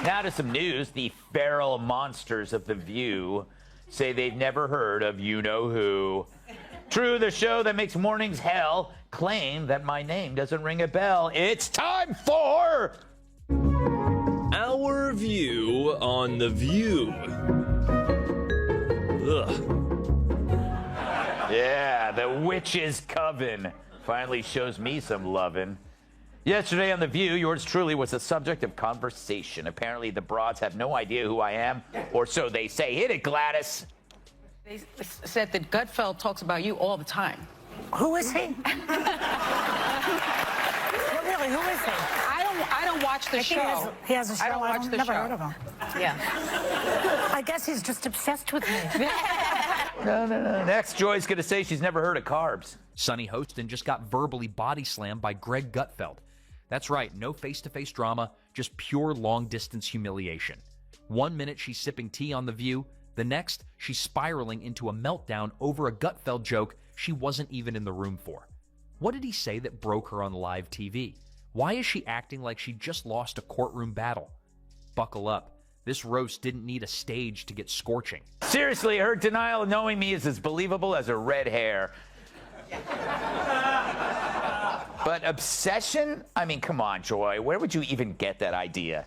Now to some news. The feral monsters of The View say they've never heard of you-know-who. True, the show that makes mornings hell claim that my name doesn't ring a bell. It's time for... Our view on The View. Ugh. Yeah, the witch's coven finally shows me some lovin'. Yesterday on The View, yours truly was the subject of conversation. Apparently, the broads have no idea who I am, or so they say. Hit it, Gladys. They said that Gutfeld talks about you all the time. Who is he? No, really, who is he? I don't watch the show. He has a show. I don't watch the never show. heard of him. Yeah. I guess he's just obsessed with me. No. Next, Joy's going to say she's never heard of carbs. Sunny Hostin just got verbally body slammed by Greg Gutfeld. That's right, no face-to-face drama, just pure long-distance humiliation. 1 minute she's sipping tea on The View, the next she's spiraling into a meltdown over a Gutfeld joke she wasn't even in the room for. What did he say that broke her on live TV? Why is she acting like she just lost a courtroom battle? Buckle up. This roast didn't need a stage to get scorching. Seriously, her denial of knowing me is as believable as her red hair. But obsession? I mean, come on, Joy. Where would you even get that idea?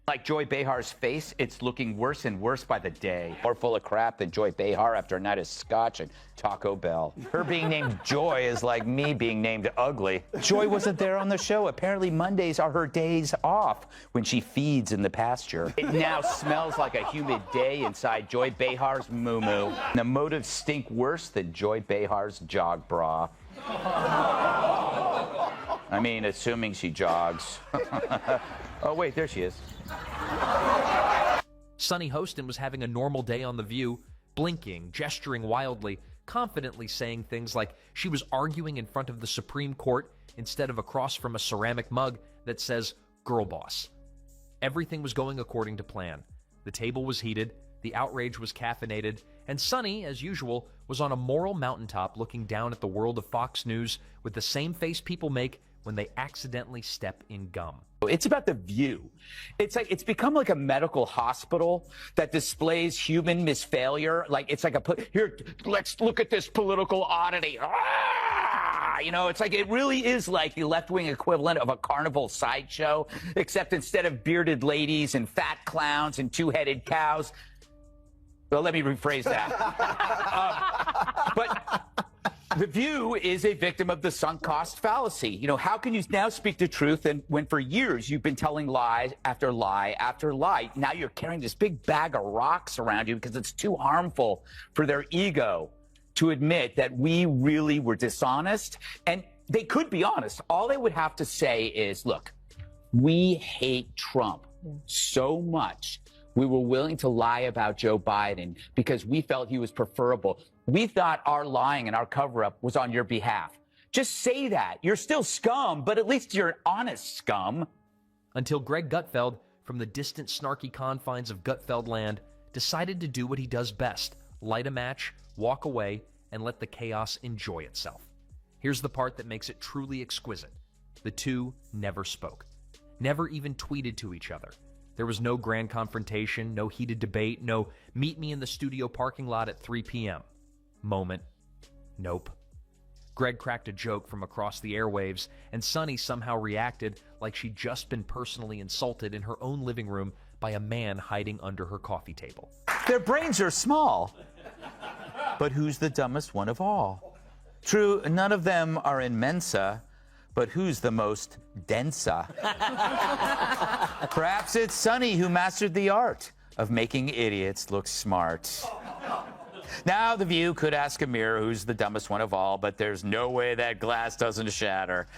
Like Joy Behar's face, it's looking worse and worse by the day. More full of crap than Joy Behar after a night of scotch and Taco Bell. Her being named Joy is like me being named ugly. Joy wasn't there on the show. Apparently Mondays are her days off when she feeds in the pasture. It now smells like a humid day inside Joy Behar's moo-moo. The motives stink worse than Joy Behar's jog bra. I mean, assuming she jogs. Oh, wait, there she is. Sunny Hostin was having a normal day on The View, blinking, gesturing wildly, confidently saying things like she was arguing in front of the Supreme Court instead of across from a ceramic mug that says, "Girl Boss." Everything was going according to plan. The table was heated, the outrage was caffeinated, and Sunny, as usual, was on a moral mountaintop looking down at the world of Fox News with the same face people make when they accidentally step in gum. It's about The View. It's become like a medical hospital that displays human misfailure. Like it's like here, let's look at this political oddity. Ah! You know, it's like it really is like the left-wing equivalent of a carnival sideshow, except instead of bearded ladies and fat clowns and two-headed cows. Well, let me rephrase that. But The View is a victim of the sunk cost fallacy. You know, how can you now speak the truth and when for years you've been telling lie after lie after lie? Now you're carrying this big bag of rocks around you because it's too harmful for their ego to admit that we really were dishonest. And they could be honest. All they would have to say is, look, we hate Trump so much. We were willing to lie about Joe Biden because we felt he was preferable. We thought our lying and our cover-up was on your behalf. Just say that. You're still scum, but at least you're honest scum. Until Greg Gutfeld, from the distant snarky confines of Gutfeld land, decided to do what he does best, light a match, walk away, and let the chaos enjoy itself. Here's the part that makes it truly exquisite. The two never spoke. Never even tweeted to each other. There was no grand confrontation, no heated debate, no meet me in the studio parking lot at 3 p.m. moment. Nope. Greg cracked a joke from across the airwaves, and Sunny somehow reacted like she'd just been personally insulted in her own living room by a man hiding under her coffee table. Their brains are small. But who's the dumbest one of all? True, none of them are in Mensa, but who's the most densa? Perhaps it's Sunny who mastered the art of making idiots look smart. Now, The View could ask a mirror who's the dumbest one of all, but there's no way that glass doesn't shatter.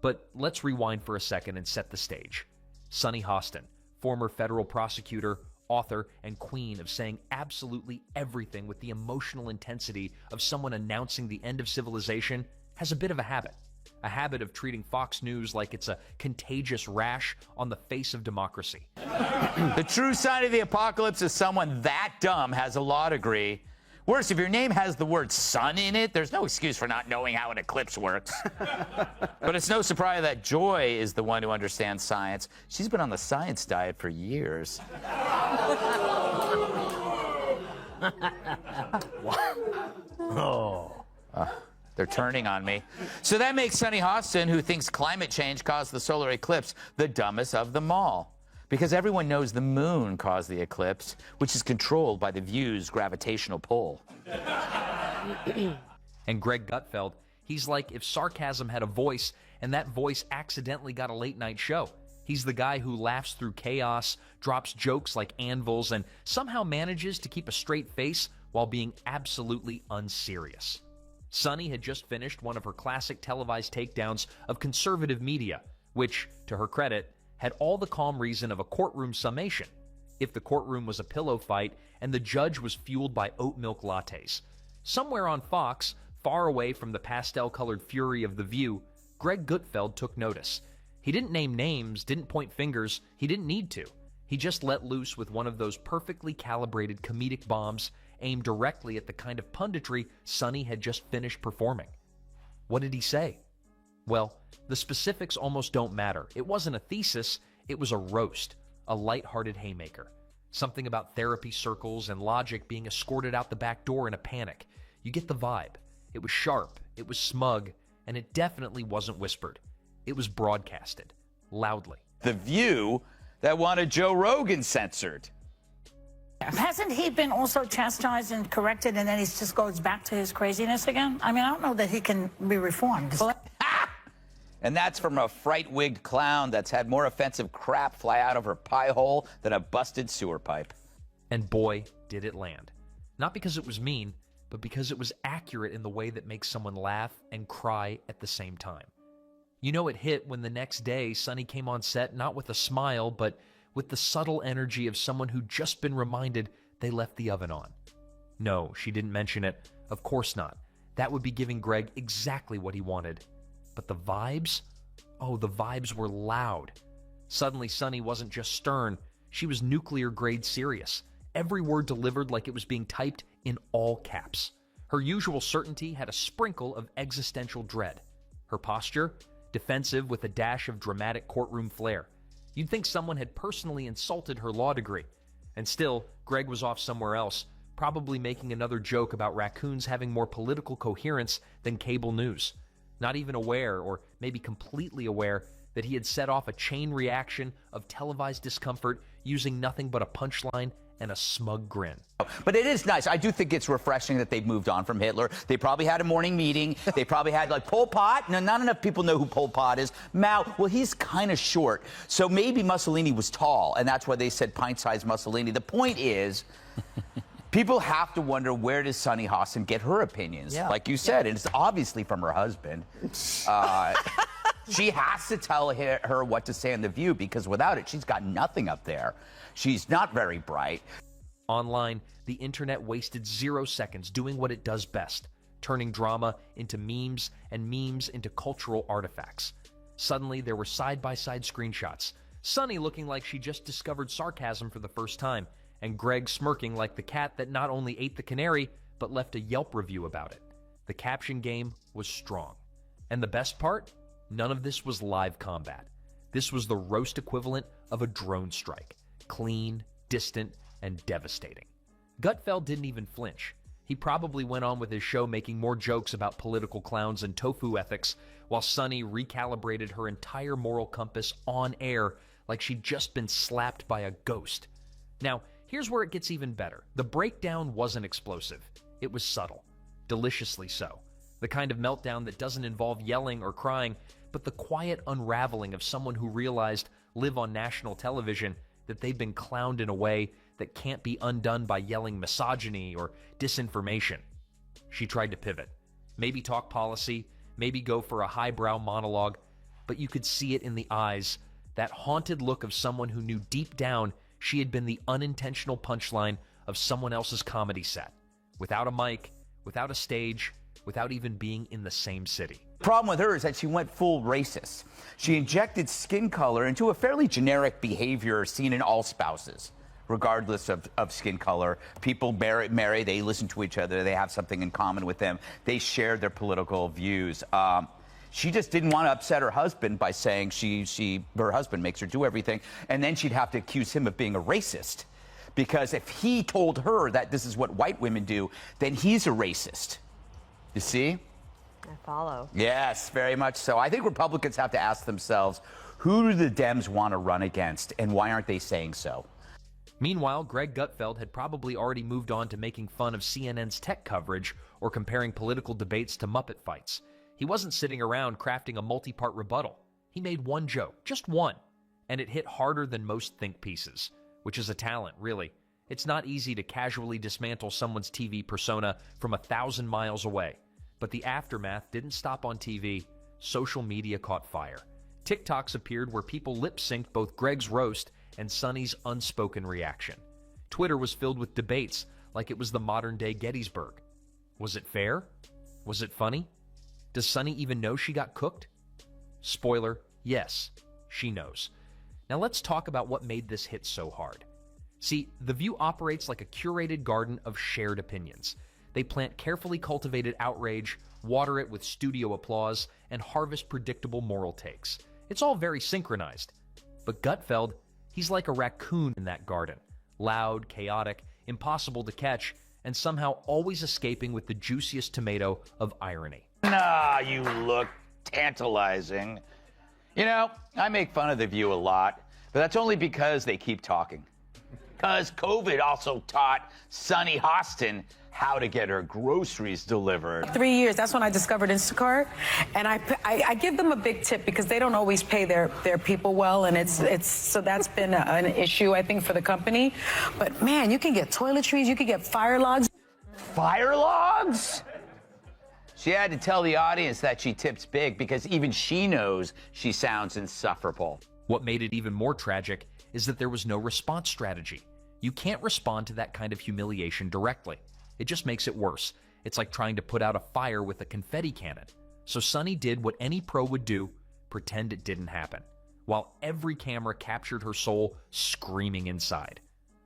But let's rewind for a second and set the stage. Sunny Hostin, former federal prosecutor, author, and queen of saying absolutely everything with the emotional intensity of someone announcing the end of civilization, has a bit of a habit of treating Fox News like it's a contagious rash on the face of democracy. The true sign of the apocalypse is someone that dumb has a law degree. Worse, if your name has the word sun in it, there's no excuse for not knowing how an eclipse works. But it's no surprise that Joy is the one who understands science. She's been on the science diet for years. They're turning on me. So that makes Sunny Hostin, who thinks climate change caused the solar eclipse, the dumbest of them all. Because everyone knows the moon caused the eclipse, which is controlled by the View's gravitational pull. And Greg Gutfeld, he's like if sarcasm had a voice and that voice accidentally got a late-night show. He's the guy who laughs through chaos, drops jokes like anvils, and somehow manages to keep a straight face while being absolutely unserious. Sunny had just finished one of her classic televised takedowns of conservative media, which, to her credit, had all the calm reason of a courtroom summation, if the courtroom was a pillow fight and the judge was fueled by oat milk lattes. Somewhere on Fox, far away from the pastel-colored fury of The View, Greg Gutfeld took notice. He didn't name names, didn't point fingers, he didn't need to. He just let loose with one of those perfectly calibrated comedic bombs aimed directly at the kind of punditry Sunny had just finished performing. What did he say? Well, the specifics almost don't matter. It wasn't a thesis, it was a roast, a light-hearted haymaker. Something about therapy circles and logic being escorted out the back door in a panic. You get the vibe. It was sharp, it was smug, and it definitely wasn't whispered. It was broadcasted, loudly. The View that wanted Joe Rogan censored. Hasn't he been also chastised and corrected, and then he just goes back to his craziness again? I mean, I don't know that he can be reformed. And that's from a fright-wigged clown that's had more offensive crap fly out of her pie hole than a busted sewer pipe. And boy, did it land. Not because it was mean, but because it was accurate in the way that makes someone laugh and cry at the same time. You know it hit when the next day Sunny came on set not with a smile, but with the subtle energy of someone who'd just been reminded they left the oven on. No, she didn't mention it. Of course not. That would be giving Greg exactly what he wanted. But the vibes? Oh, the vibes were loud. Suddenly, Sunny wasn't just stern. She was nuclear-grade serious. Every word delivered like it was being typed in all caps. Her usual certainty had a sprinkle of existential dread. Her posture? Defensive with a dash of dramatic courtroom flair. You'd think someone had personally insulted her law degree. And still, Greg was off somewhere else, probably making another joke about raccoons having more political coherence than cable news. Not even aware, or maybe completely aware, that he had set off a chain reaction of televised discomfort using nothing but a punchline and a smug grin. But it is nice. I do think it's refreshing that they've moved on from Hitler. They probably had a morning meeting. They probably had, like, Pol Pot. No, not enough people know who Pol Pot is. Mao, well, he's kind of short. So maybe Mussolini was tall, and that's why they said pint-sized Mussolini. The point is, people have to wonder, where does Sunny Hostin get her opinions? Yeah. Like you said, and it's obviously from her husband. She has to tell her what to say on The View, because without it, she's got nothing up there. She's not very bright. Online, the internet wasted 0 seconds doing what it does best, turning drama into memes and memes into cultural artifacts. Suddenly, there were side-by-side screenshots. Sunny looking like she just discovered sarcasm for the first time, and Greg smirking like the cat that not only ate the canary, but left a Yelp review about it. The caption game was strong. And the best part? None of this was live combat. This was the roast equivalent of a drone strike. Clean, distant, and devastating. Gutfeld didn't even flinch. He probably went on with his show making more jokes about political clowns and tofu ethics, while Sunny recalibrated her entire moral compass on air like she'd just been slapped by a ghost. Now, here's where it gets even better. The breakdown wasn't explosive. It was subtle. Deliciously so. The kind of meltdown that doesn't involve yelling or crying, but the quiet unraveling of someone who realized, live on national television, that they've been clowned in a way that can't be undone by yelling misogyny or disinformation. She tried to pivot. Maybe talk policy, maybe go for a highbrow monologue, but you could see it in the eyes, that haunted look of someone who knew deep down she had been the unintentional punchline of someone else's comedy set. Without a mic, without a stage, without even being in the same city. The problem with her is that she went full racist. She injected skin color into a fairly generic behavior seen in all spouses. regardless of skin color. People marry, they listen to each other, they have something in common with them. They share their political views. She just didn't want to upset her husband by saying her husband makes her do everything, and then she'd have to accuse him of being a racist. Because if he told her that this is what white women do, then he's a racist. You see? I follow. Yes, very much so. I think Republicans have to ask themselves, who do the Dems want to run against, and why aren't they saying so? Meanwhile, Greg Gutfeld had probably already moved on to making fun of CNN's tech coverage or comparing political debates to Muppet fights. He wasn't sitting around crafting a multi-part rebuttal. He made one joke, just one, and it hit harder than most think pieces, which is a talent, really. It's not easy to casually dismantle someone's TV persona from 1,000 miles away. But the aftermath didn't stop on TV. Social media caught fire. TikToks appeared where people lip-synced both Greg's roast and Sunny's unspoken reaction. Twitter was filled with debates like it was the modern-day Gettysburg. Was it fair? Was it funny? Does Sunny even know she got cooked? Spoiler, yes, she knows. Now let's talk about what made this hit so hard. See, The View operates like a curated garden of shared opinions. They plant carefully cultivated outrage, water it with studio applause, and harvest predictable moral takes. It's all very synchronized. But Gutfeld, he's like a raccoon in that garden. Loud, chaotic, impossible to catch, and somehow always escaping with the juiciest tomato of irony. Nah, you look tantalizing. You know, I make fun of The View a lot, but that's only because they keep talking. Because COVID also taught Sunny Hostin how to get her groceries delivered. 3 years, that's when I discovered Instacart. And I give them a big tip because they don't always pay their people well. And so that's been an issue, I think, for the company. But man, you can get toiletries, you can get fire logs. Fire logs? She had to tell the audience that she tips big because even she knows she sounds insufferable. What made it even more tragic is that there was no response strategy. You can't respond to that kind of humiliation directly. It just makes it worse. It's like trying to put out a fire with a confetti cannon. So Sunny did what any pro would do, pretend it didn't happen, while every camera captured her soul screaming inside.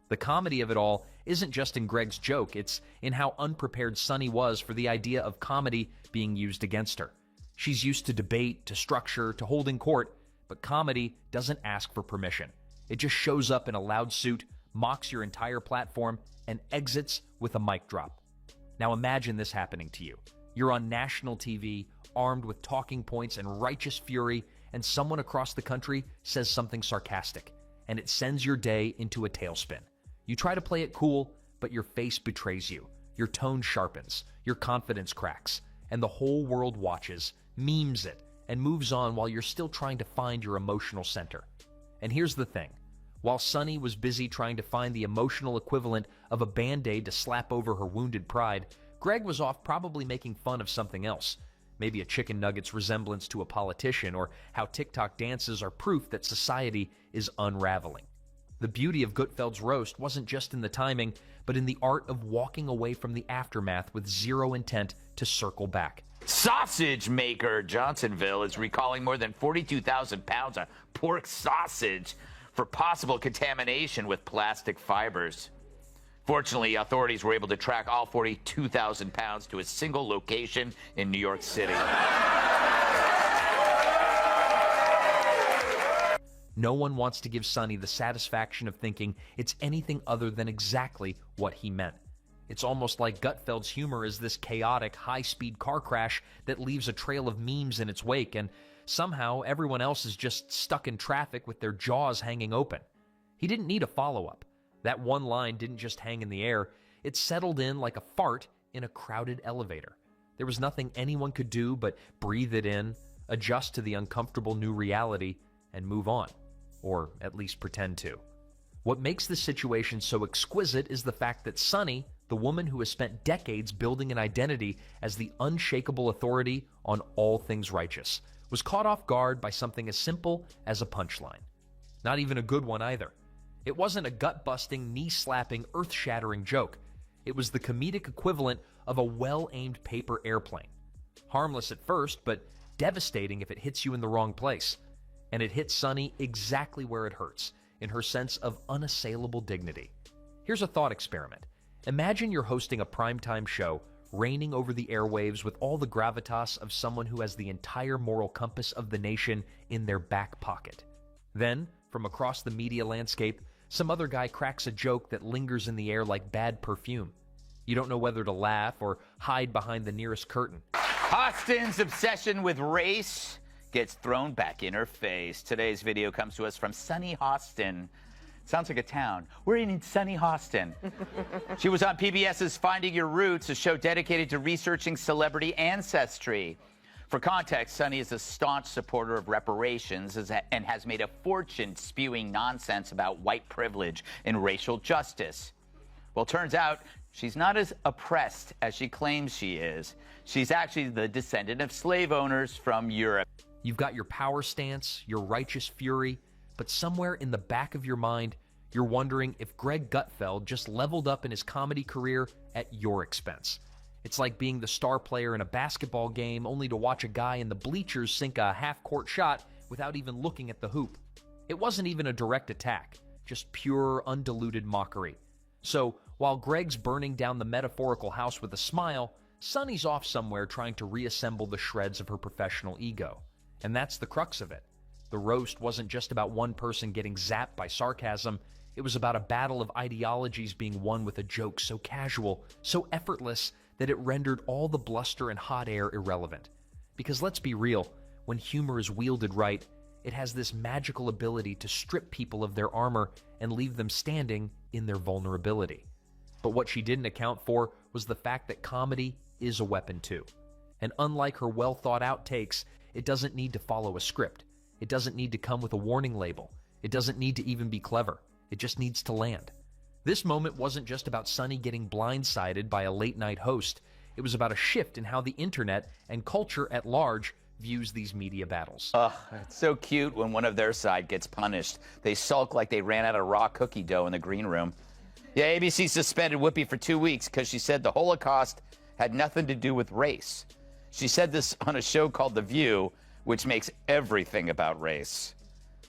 The comedy of it all isn't just in Greg's joke, it's in how unprepared Sunny was for the idea of comedy being used against her. She's used to debate, to structure, to holding court, but comedy doesn't ask for permission. It just shows up in a loud suit, mocks your entire platform, and exits with a mic drop. Now imagine this happening to you. You're on national TV, armed with talking points and righteous fury, and someone across the country says something sarcastic, and it sends your day into a tailspin. You try to play it cool, but your face betrays you. Your tone sharpens, your confidence cracks, and the whole world watches, memes it, and moves on while you're still trying to find your emotional center. And here's the thing. While Sunny was busy trying to find the emotional equivalent of a Band-Aid to slap over her wounded pride, Greg was off probably making fun of something else. Maybe a chicken nugget's resemblance to a politician, or how TikTok dances are proof that society is unraveling. The beauty of Gutfeld's roast wasn't just in the timing, but in the art of walking away from the aftermath with zero intent to circle back. Sausage maker Johnsonville is recalling more than 42,000 pounds of pork sausage for possible contamination with plastic fibers. Fortunately, authorities were able to track all 42,000 pounds to a single location in New York City. No one wants to give Sunny the satisfaction of thinking it's anything other than exactly what he meant. It's almost like Gutfeld's humor is this chaotic, high-speed car crash that leaves a trail of memes in its wake, and somehow everyone else is just stuck in traffic with their jaws hanging open. He didn't need a follow-up. That one line didn't just hang in the air. It settled in like a fart in a crowded elevator. There was nothing anyone could do but breathe it in, adjust to the uncomfortable new reality, and move on. Or at least pretend to. What makes this situation so exquisite is the fact that Sunny, the woman who has spent decades building an identity as the unshakable authority on all things righteous, was caught off guard by something as simple as a punchline. Not even a good one either. It wasn't a gut-busting, knee-slapping, earth-shattering joke. It was the comedic equivalent of a well-aimed paper airplane. Harmless at first, but devastating if it hits you in the wrong place. And it hit Sunny exactly where it hurts, in her sense of unassailable dignity. Here's a thought experiment. Imagine you're hosting a primetime show, reigning over the airwaves with all the gravitas of someone who has the entire moral compass of the nation in their back pocket. Then, from across the media landscape, some other guy cracks a joke that lingers in the air like bad perfume. You don't know whether to laugh or hide behind the nearest curtain. Hostin's obsession with race gets thrown back in her face. Today's video comes to us from Sunny Hostin. Sounds like a town. We're in Sunny Hostin. She was on PBS's Finding Your Roots, a show dedicated to researching celebrity ancestry. For context, Sunny is a staunch supporter of reparations and has made a fortune spewing nonsense about white privilege and racial justice. Well, turns out she's not as oppressed as she claims she is. She's actually the descendant of slave owners from Europe. You've got your power stance, your righteous fury, but somewhere in the back of your mind, you're wondering if Greg Gutfeld just leveled up in his comedy career at your expense. It's like being the star player in a basketball game only to watch a guy in the bleachers sink a half-court shot without even looking at the hoop. It wasn't even a direct attack, just pure, undiluted mockery. So, while Greg's burning down the metaphorical house with a smile, Sunny's off somewhere trying to reassemble the shreds of her professional ego. And that's the crux of it. The roast wasn't just about one person getting zapped by sarcasm. It was about a battle of ideologies being won with a joke so casual, so effortless, that it rendered all the bluster and hot air irrelevant. Because let's be real, when humor is wielded right, it has this magical ability to strip people of their armor and leave them standing in their vulnerability. But what she didn't account for was the fact that comedy is a weapon too. And unlike her well-thought-out takes, it doesn't need to follow a script. It doesn't need to come with a warning label. It doesn't need to even be clever. It just needs to land. This moment wasn't just about Sunny getting blindsided by a late-night host. It was about a shift in how the internet and culture at large views these media battles. It's so cute when one of their side gets punished. They sulk like they ran out of raw cookie dough in the green room. Yeah, ABC suspended Whoopi for 2 weeks because she said the Holocaust had nothing to do with race. She said this on a show called The View, which makes everything about race.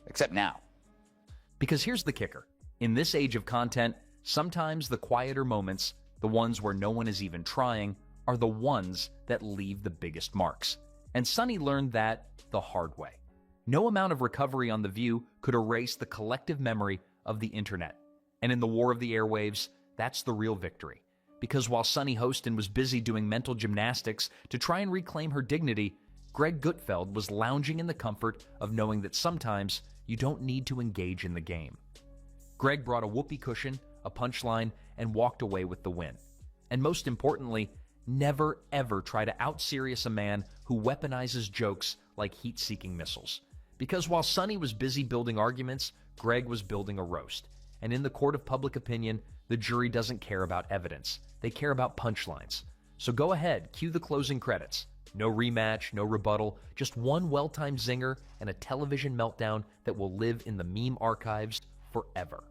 Except now. Because here's the kicker. In this age of content, sometimes the quieter moments, the ones where no one is even trying, are the ones that leave the biggest marks. And Sunny learned that the hard way. No amount of recovery on The View could erase the collective memory of the internet. And in the war of the airwaves, that's the real victory. Because while Sunny Hostin was busy doing mental gymnastics to try and reclaim her dignity, Greg Gutfeld was lounging in the comfort of knowing that sometimes you don't need to engage in the game. Greg brought a whoopee cushion, a punchline, and walked away with the win. And most importantly, never ever try to out-serious a man who weaponizes jokes like heat-seeking missiles. Because while Sunny was busy building arguments, Greg was building a roast. And in the court of public opinion, the jury doesn't care about evidence. They care about punchlines. So go ahead, cue the closing credits. No rematch, no rebuttal, just one well-timed zinger and a television meltdown that will live in the meme archives forever.